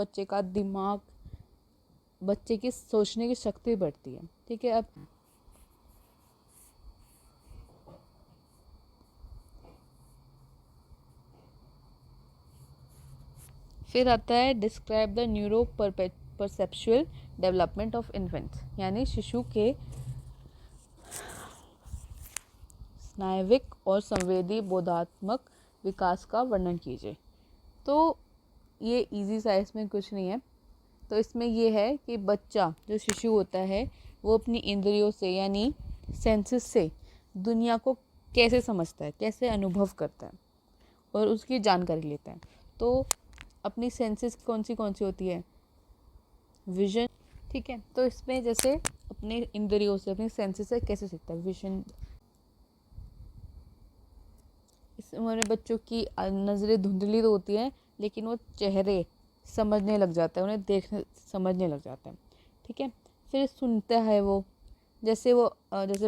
A: बच्चे की सोचने की शक्ति बढ़ती है, ठीक है। अब फिर आता है describe the neuro perceptual development of infants, यानी शिशु के स्नायविक और संवेदी बोधात्मक विकास का वर्णन कीजिए। तो ये इजी सा है, इसमें कुछ नहीं है। तो इसमें ये है कि बच्चा जो शिशु होता है वो अपनी इंद्रियों से यानी सेंसेस से दुनिया को कैसे समझता है, कैसे अनुभव करता है और उसकी जानकारी लेता है। तो अपनी सेंसेस कौन सी होती है? विजन, ठीक है। तो इसमें जैसे अपने इंद्रियों से, अपने सेंसेस से कैसे सीखता है? विजन। इस उम्र में बच्चों की नज़रें धुंधली तो होती हैं लेकिन वो चेहरे समझने लग जाता है, उन्हें देखने समझने लग जाता है, ठीक है। फिर सुनता है वो, जैसे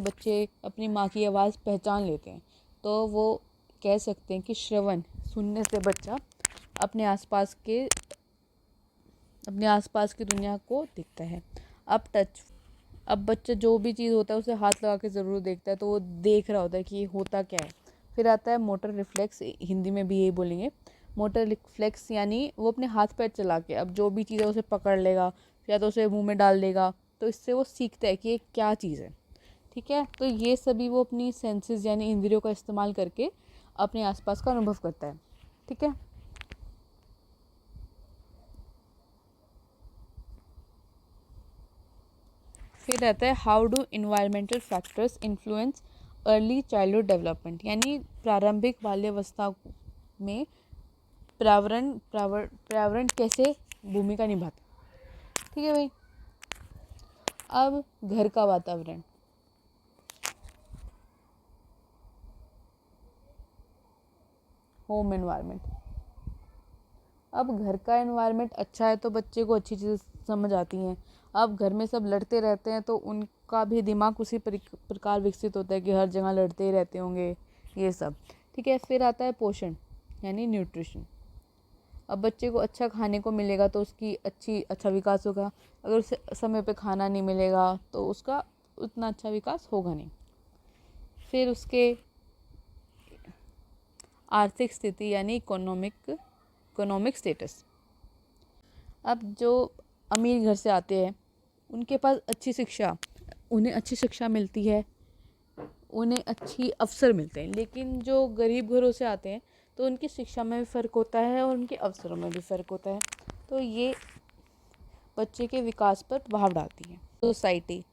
A: बच्चे अपनी माँ की आवाज़ पहचान लेते हैं तो वो कह सकते हैं कि श्रवण, सुनने से बच्चा अपने आसपास की दुनिया को देखता है। अब टच। अब बच्चा जो भी चीज़ होता है उसे हाथ लगा के ज़रूर देखता है, तो वो देख रहा होता है कि ये होता क्या है। फिर आता है मोटर रिफ्लेक्स, हिंदी में भी यही बोलेंगे। मोटर रिफ्लेक्स यानी वो अपने हाथ पैर चला के अब जो भी चीज़ है उसे पकड़ लेगा या तो उसे मुंह में डाल देगा, तो इससे वो सीखता है कि ये क्या चीज़ है, ठीक है। तो ये सभी वो अपनी सेंसेस यानी इंद्रियों का इस्तेमाल करके अपने आसपास का अनुभव करता है, ठीक है। फिर रहता है how do environmental factors influence early childhood development, यानी प्रारंभिक बाल्यावस्था में पर्यावरण कैसे भूमिका निभाता है, ठीक है भाई। अब घर का वातावरण। Home environment. अब घर का एनवायरनमेंट अच्छा है तो बच्चे को अच्छी चीज़ें समझ आती हैं। अब घर में सब लड़ते रहते हैं तो उनका भी दिमाग उसी प्रकार विकसित होता है कि हर जगह लड़ते ही रहते होंगे, ये सब, ठीक है। फिर आता है पोषण यानी न्यूट्रिशन। अब बच्चे को अच्छा खाने को मिलेगा तो उसकी अच्छा विकास होगा। अगर उसे समय पे खाना नहीं मिलेगा तो उसका उतना अच्छा विकास होगा नहीं। फिर उसके आर्थिक स्थिति यानी इकोनॉमिक स्टेटस। अब जो अमीर घर से आते हैं उन्हें अच्छी शिक्षा मिलती है, उन्हें अच्छी अवसर मिलते हैं। लेकिन जो गरीब घरों से आते हैं तो उनकी शिक्षा में भी फ़र्क होता है और उनके अवसरों में भी फ़र्क होता है। तो ये बच्चे के विकास पर प्रभाव डालती है। सोसाइटी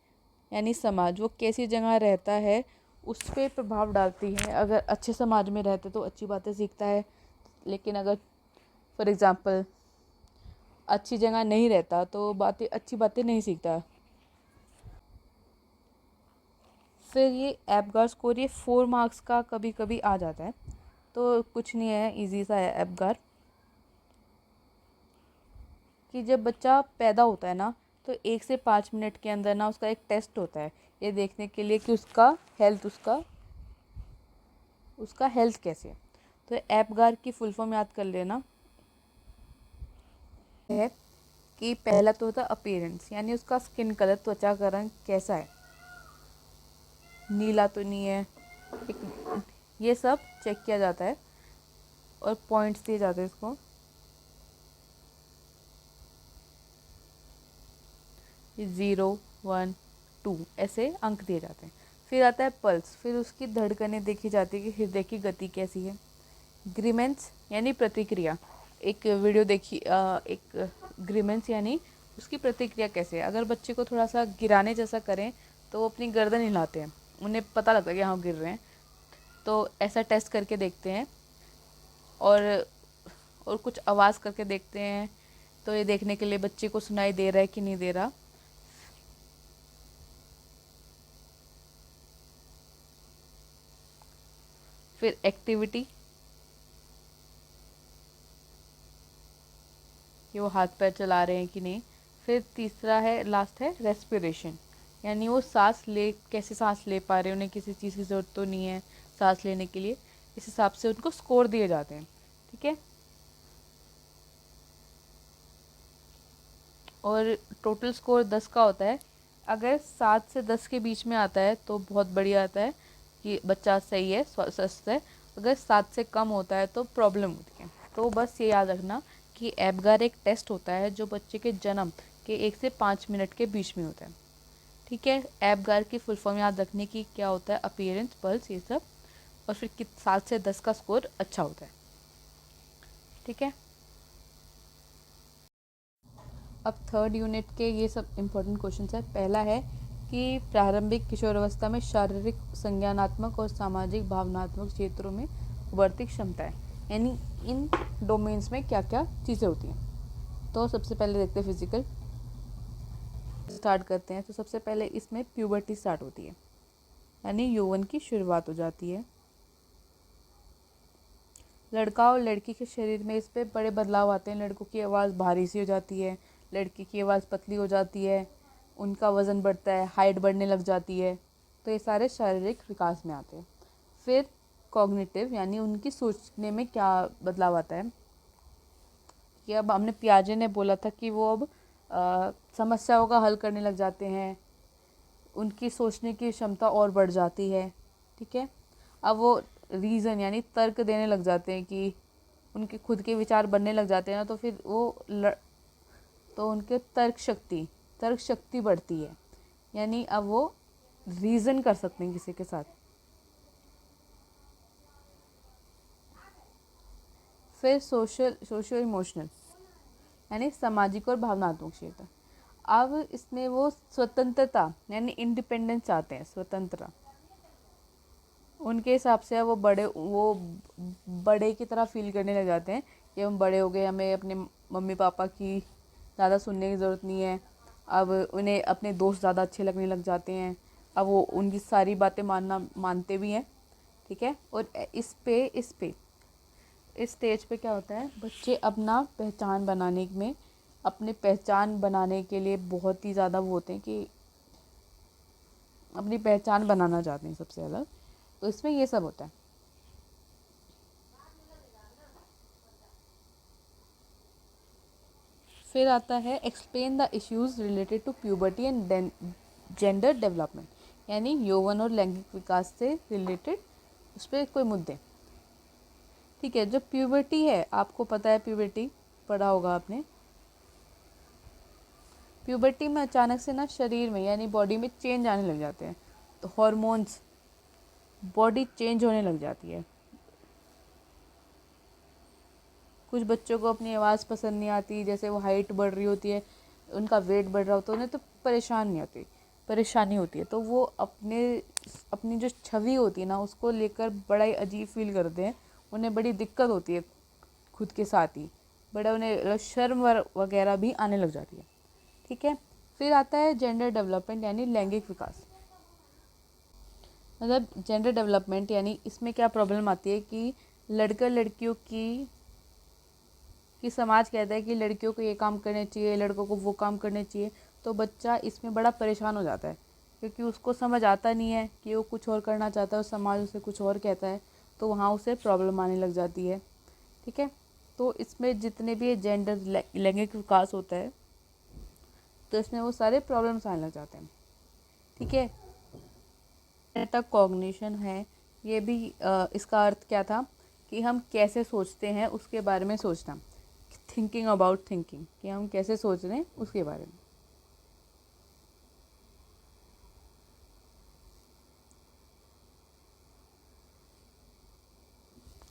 A: यानी समाज, वो कैसी जगह रहता है उस पर प्रभाव डालती है। अगर अच्छे समाज में रहते तो अच्छी बातें सीखता है, लेकिन अगर फॉर एग्ज़ाम्पल अच्छी जगह नहीं रहता तो अच्छी बातें नहीं सीखता। फिर ये एप्गार स्कोर, ये 4 मार्क्स का कभी कभी आ जाता है, तो कुछ नहीं है, इजी सा है एप्गार। कि जब बच्चा पैदा होता है ना तो 1 से 5 मिनट के अंदर ना उसका एक टेस्ट होता है, ये देखने के लिए कि उसका हेल्थ कैसे है। तो एपगार की फुल फॉर्म याद कर लेना है कि पहला तो होता है अपीयरेंस, यानी उसका स्किन कलर, त्वचा का रंग कैसा है, नीला तो नहीं है, ये सब चेक किया जाता है और पॉइंट्स दिए जाते हैं इसको। 0, 1, 2 ऐसे अंक दिए जाते हैं। फिर आता है पल्स, फिर उसकी धड़कनें देखी जाती है कि हृदय की गति कैसी है। ग्रीमेंस यानी प्रतिक्रिया, एक वीडियो देखी, एक ग्रीमेंस यानी उसकी प्रतिक्रिया कैसे है। अगर बच्चे को थोड़ा सा गिराने जैसा करें तो वो अपनी गर्दन हिलाते हैं, उन्हें पता लगता है कि हाँ गिर रहे हैं, तो ऐसा टेस्ट करके देखते हैं। और कुछ आवाज़ करके देखते हैं, तो ये देखने के लिए बच्चे को सुनाई दे रहा है कि नहीं दे रहा। फिर एक्टिविटी, कि वो हाथ पैर चला रहे हैं कि नहीं। फिर तीसरा है, लास्ट है रेस्पिरेशन, यानी वो कैसे सांस ले पा रहे हैं, उन्हें किसी चीज़ की ज़रूरत तो नहीं है सांस लेने के लिए। इस हिसाब से उनको स्कोर दिए जाते हैं, ठीक है। और टोटल स्कोर 10 का होता है। अगर 7 से 10 के बीच में आता है तो बहुत बढ़िया आता है कि बच्चा सही है, स्वस्थ है। अगर 7 से कम होता है तो प्रॉब्लम होती है। तो बस ये याद रखना कि एपगार एक टेस्ट होता है जो बच्चे के जन्म के 1 से 5 मिनट के बीच में होता है, ठीक है। एपगार की फुल फॉर्म याद रखने की क्या होता है, अपीयरेंस, पल्स, ये सब। और फिर 7 से 10 का स्कोर अच्छा होता है, ठीक है। अब थर्ड यूनिट के ये सब इम्पोर्टेंट क्वेश्चंस है। पहला है कि प्रारंभिक किशोरावस्था में शारीरिक, संज्ञानात्मक और सामाजिक भावनात्मक क्षेत्रों में उभरती क्षमताएं, यानी इन डोमेन्स में क्या क्या चीज़ें होती हैं। तो सबसे पहले देखते हैं फिजिकल, स्टार्ट करते हैं। तो सबसे पहले इसमें प्यूबर्टी स्टार्ट होती है, यानी यौवन की शुरुआत हो जाती है। लड़का और लड़की के शरीर में इस पर बड़े बदलाव आते हैं। लड़कों की आवाज़ भारी सी हो जाती है, लड़की की आवाज़ पतली हो जाती है, उनका वज़न बढ़ता है, हाइट बढ़ने लग जाती है। तो ये सारे शारीरिक विकास में आते हैं। फिर कॉग्निटिव, यानी उनकी सोचने में क्या बदलाव आता है, कि अब हमने पियाजे ने बोला था कि वो अब समस्याओं का हल करने लग जाते हैं, उनकी सोचने की क्षमता और बढ़ जाती है, ठीक है। अब वो रीज़न यानी तर्क देने लग जाते हैं, कि उनके खुद के विचार बनने लग जाते हैं ना, तो फिर तो उनके तर्क शक्ति बढ़ती है, यानी अब वो रीज़न कर सकते हैं किसी के साथ। फिर सोशल इमोशनल, यानी सामाजिक और भावनात्मक क्षेत्र। अब इसमें वो स्वतंत्रता यानी इंडिपेंडेंस चाहते हैं, स्वतंत्रता। उनके हिसाब से वो बड़े की तरह फील करने लग जाते हैं कि हम बड़े हो गए, हमें अपने मम्मी पापा की ज़्यादा सुनने की ज़रूरत नहीं है। अब उन्हें अपने दोस्त ज़्यादा अच्छे लगने लग जाते हैं, अब वो उनकी सारी बातें मानते भी हैं, ठीक है। और इस स्टेज पे क्या होता है, बच्चे अपने पहचान बनाने के लिए बहुत ही ज़्यादा वो होते हैं कि अपनी पहचान बनाना चाहते हैं सबसे ज़्यादा। तो इसमें ये सब होता है। फिर आता है explain the issues related to puberty and gender development, यानी यौवन और लैंगिक विकास से रिलेटेड उस पर कोई मुद्दे, ठीक है। जो प्यूबर्टी है, आपको पता है, प्यूबर्टी पढ़ा होगा आपने। प्यूबर्टी में अचानक से ना शरीर में यानी बॉडी में चेंज आने लग जाते हैं, तो हॉर्मोन्स, बॉडी चेंज होने लग जाती है। कुछ बच्चों को अपनी आवाज़ पसंद नहीं आती, जैसे वो हाइट बढ़ रही होती है, उनका वेट बढ़ रहा होता है, उन्हें तो परेशानी होती है। तो वो अपनी जो छवि होती है ना, उसको लेकर बड़ा ही अजीब फील करते हैं, उन्हें बड़ी दिक्कत होती है खुद के साथ ही, बड़ा उन्हें शर्म वगैरह भी आने लग जाती है, ठीक है। फिर आता है जेंडर डेवलपमेंट, यानी लैंगिक विकास। मतलब जेंडर डेवलपमेंट यानी इसमें क्या प्रॉब्लम आती है कि लड़का लड़कियों कि समाज कहता है कि लड़कियों को ये काम करने चाहिए, लड़कों को वो काम करने चाहिए, तो बच्चा इसमें बड़ा परेशान हो जाता है, क्योंकि उसको समझ आता नहीं है कि वो कुछ और करना चाहता है और समाज उसे कुछ और कहता है, तो वहाँ उसे प्रॉब्लम आने लग जाती है। ठीक है, तो इसमें जितने भी जेंडर लैंगिक विकास होता है, तो इसमें वो सारे प्रॉब्लम्स आने लग जाते हैं। ठीक है, मेटाकॉग्निशन है, ये भी इसका अर्थ क्या था कि हम कैसे सोचते हैं उसके बारे में सोचना, थिंकिंग अबाउट थिंकिंग, कि हम कैसे सोच रहे हैं उसके बारे में।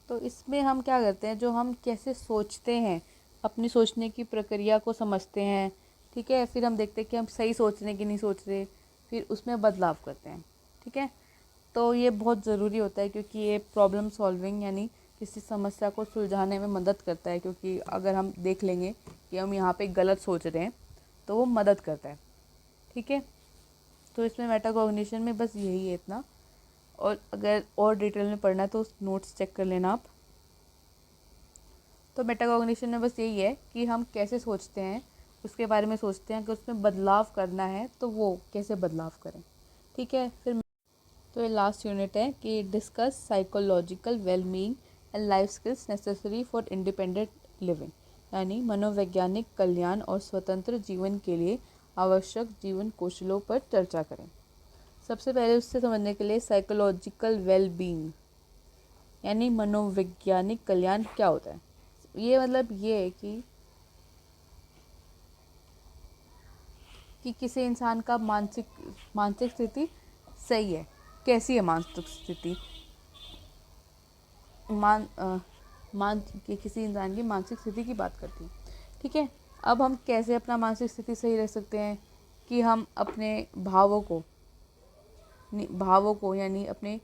A: तो इसमें हम क्या करते हैं, जो हम कैसे सोचते हैं, अपनी सोचने की प्रक्रिया को समझते हैं। ठीक है, फिर हम देखते हैं कि हम सही सोच रहे हैं कि नहीं सोच रहे, फिर उसमें बदलाव करते हैं। ठीक है, तो ये बहुत ज़रूरी होता है, क्योंकि ये प्रॉब्लम सॉल्विंग यानी किसी समस्या को सुलझाने में मदद करता है। क्योंकि अगर हम देख लेंगे कि हम यहाँ पे गलत सोच रहे हैं, तो वो मदद करता है। ठीक है, तो इसमें मेटाकॉग्निशन में बस यही है इतना, और अगर और डिटेल में पढ़ना है तो नोट्स चेक कर लेना आप। तो मेटाकॉग्निशन में बस यही है कि हम कैसे सोचते हैं उसके बारे में सोचते हैं, कि उसमें बदलाव करना है तो वो कैसे बदलाव करें। ठीक है, फिर तो ये लास्ट यूनिट है कि discuss psychological wellbeing and life skills necessary for independent living, यानी मनोवैज्ञानिक कल्याण और स्वतंत्र जीवन के लिए आवश्यक जीवन कौशलों पर चर्चा करें। सबसे पहले उससे समझने के लिए साइकोलॉजिकल वेलबींग यानी मनोवैज्ञानिक कल्याण क्या होता है। ये मतलब ये है कि किसी इंसान का मानसिक मानसिक स्थिति सही है। कैसी है मानसिक स्थिति, मान कि किसी इंसान की मानसिक स्थिति की बात करती है। ठीक है, अब हम कैसे अपना मानसिक स्थिति सही रख सकते हैं, कि हम अपने भावों को यानी अपने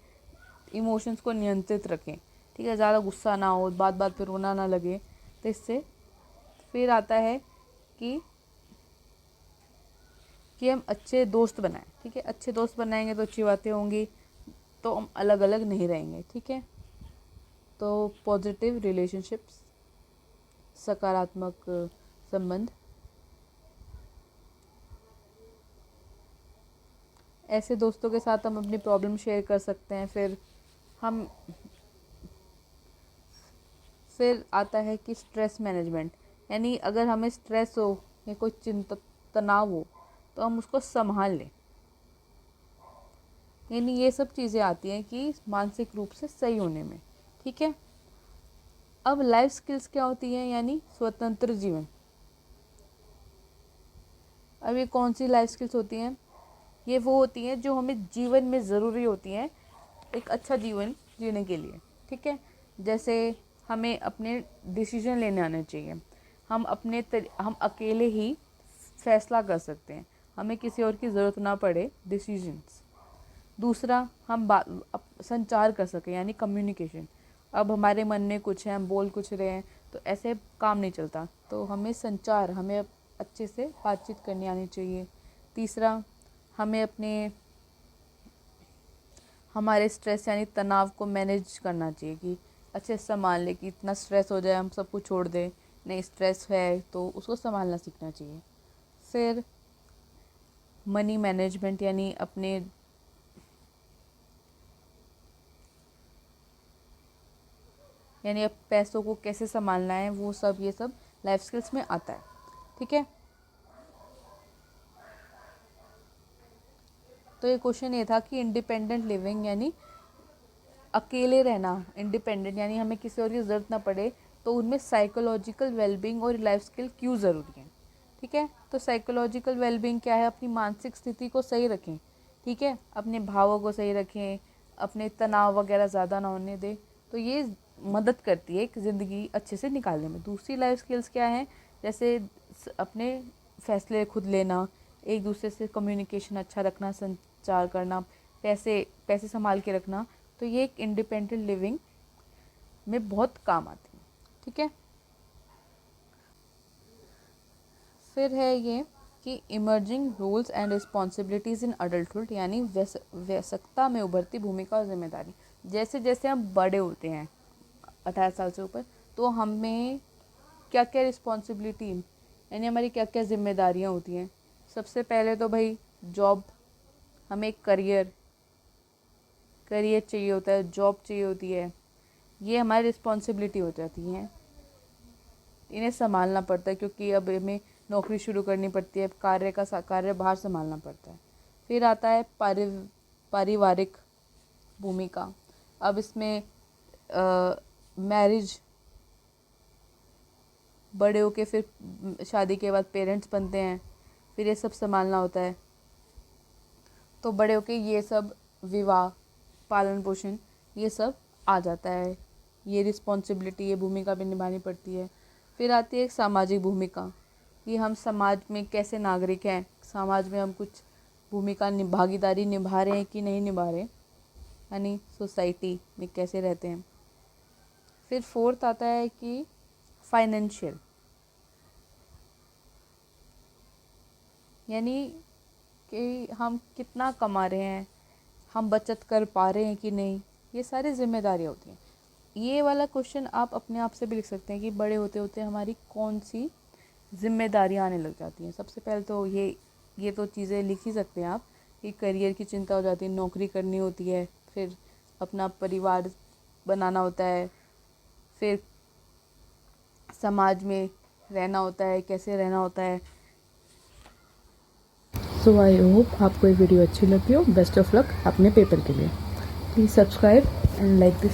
A: इमोशंस को नियंत्रित रखें। ठीक है, ज़्यादा गुस्सा ना हो, बात बात पे रोना ना लगे। तो इससे फिर आता है कि हम अच्छे दोस्त बनाएं। ठीक है, अच्छे दोस्त बनाएंगे तो अच्छी बातें होंगी, तो हम अलग अलग नहीं रहेंगे। ठीक है, तो पॉजिटिव रिलेशनशिप्स, सकारात्मक संबंध, ऐसे दोस्तों के साथ हम अपनी प्रॉब्लम शेयर कर सकते हैं। फिर आता है कि स्ट्रेस मैनेजमेंट, यानी अगर हमें स्ट्रेस हो या कोई चिंता तनाव हो तो हम उसको संभाल लें। यानी ये सब चीज़ें आती हैं कि मानसिक रूप से सही होने में। ठीक है, अब लाइफ स्किल्स क्या होती हैं, यानी स्वतंत्र जीवन। अब ये कौन सी लाइफ स्किल्स होती हैं, ये वो होती हैं जो हमें जीवन में ज़रूरी होती हैं एक अच्छा जीवन जीने के लिए। ठीक है, जैसे हमें अपने डिसीजन लेने आने चाहिए, हम अकेले ही फैसला कर सकते हैं, हमें किसी और की ज़रूरत ना पड़े डिसीजंस। दूसरा, हम संचार कर सकें, यानी कम्युनिकेशन। अब हमारे मन में कुछ है, हम बोल कुछ रहे हैं, तो ऐसे काम नहीं चलता, तो हमें अच्छे से बातचीत करनी आनी चाहिए। तीसरा, हमें हमारे स्ट्रेस यानी तनाव को मैनेज करना चाहिए, कि अच्छे से संभाल ले, कि इतना स्ट्रेस हो जाए हम सब कुछ छोड़ दें। नहीं, स्ट्रेस है तो उसको संभालना सीखना चाहिए। फिर मनी मैनेजमेंट, यानी अब पैसों को कैसे संभालना है, वो सब ये सब लाइफ स्किल्स में आता है। ठीक है, तो ये क्वेश्चन ये था कि इंडिपेंडेंट लिविंग यानी अकेले रहना, इंडिपेंडेंट यानी हमें किसी और की ज़रूरत ना पड़े, तो उनमें साइकोलॉजिकल वेलबींग और लाइफ स्किल क्यों ज़रूरी है। ठीक है, तो साइकोलॉजिकल वेलबींग क्या है, अपनी मानसिक स्थिति को सही रखें। ठीक है, अपने भावों को सही रखें, अपने तनाव वगैरह ज़्यादा ना होने दें, तो ये मदद करती है एक ज़िंदगी अच्छे से निकालने में। दूसरी लाइफ स्किल्स क्या हैं, जैसे अपने फैसले खुद लेना, एक दूसरे से कम्युनिकेशन अच्छा रखना, संचार करना, पैसे पैसे संभाल के रखना, तो ये एक इंडिपेंडेंट लिविंग में बहुत काम आती है। ठीक है, फिर है ये कि emerging roles and responsibilities in adulthood, यानी वयस्कता में उभरती भूमिका और जिम्मेदारी। जैसे जैसे हम बड़े होते हैं 18 साल से ऊपर, तो हमें क्या क्या रिस्पॉन्सिबिलिटी यानी हमारी क्या क्या जिम्मेदारियाँ होती हैं, सबसे पहले तो भाई जॉब, हमें एक करियर चाहिए होता है, जॉब चाहिए होती है, ये हमारी रिस्पॉन्सिबिलिटी हो जाती है, इन्हें संभालना पड़ता है क्योंकि अब हमें नौकरी शुरू करनी पड़ती है, कार्य बाहर संभालना पड़ता है। फिर आता है पारिवारिक भूमिका। अब इसमें मैरिज, बड़े होके फिर शादी के बाद पेरेंट्स बनते हैं, फिर ये सब संभालना होता है। तो बड़े होके ये सब विवाह, पालन पोषण, ये सब आ जाता है, ये रिस्पॉन्सिबिलिटी, ये भूमिका भी निभानी पड़ती है। फिर आती है एक सामाजिक भूमिका, कि हम समाज में कैसे नागरिक हैं, समाज में हम कुछ भागीदारी निभा रहे हैं कि नहीं निभा रहे, यानी सोसाइटी में कैसे रहते हैं। फिर फोर्थ आता है कि फाइनेंशियल, यानी कि हम कितना कमा रहे हैं, हम बचत कर पा रहे हैं कि नहीं, ये सारी जिम्मेदारियाँ होती हैं। ये वाला क्वेश्चन आप अपने आप से भी लिख सकते हैं कि बड़े होते होते हमारी कौन सी जिम्मेदारियाँ आने लग जाती हैं। सबसे पहले तो ये तो चीज़ें लिख ही सकते हैं आप, कि करियर की चिंता हो जाती है, नौकरी करनी होती है, फिर अपना परिवार बनाना होता है, फिर समाज में रहना होता है, कैसे रहना होता है।
B: सो आई होप आपको ये वीडियो अच्छी लगी हो। बेस्ट ऑफ लक अपने पेपर के लिए। Please subscribe and like this.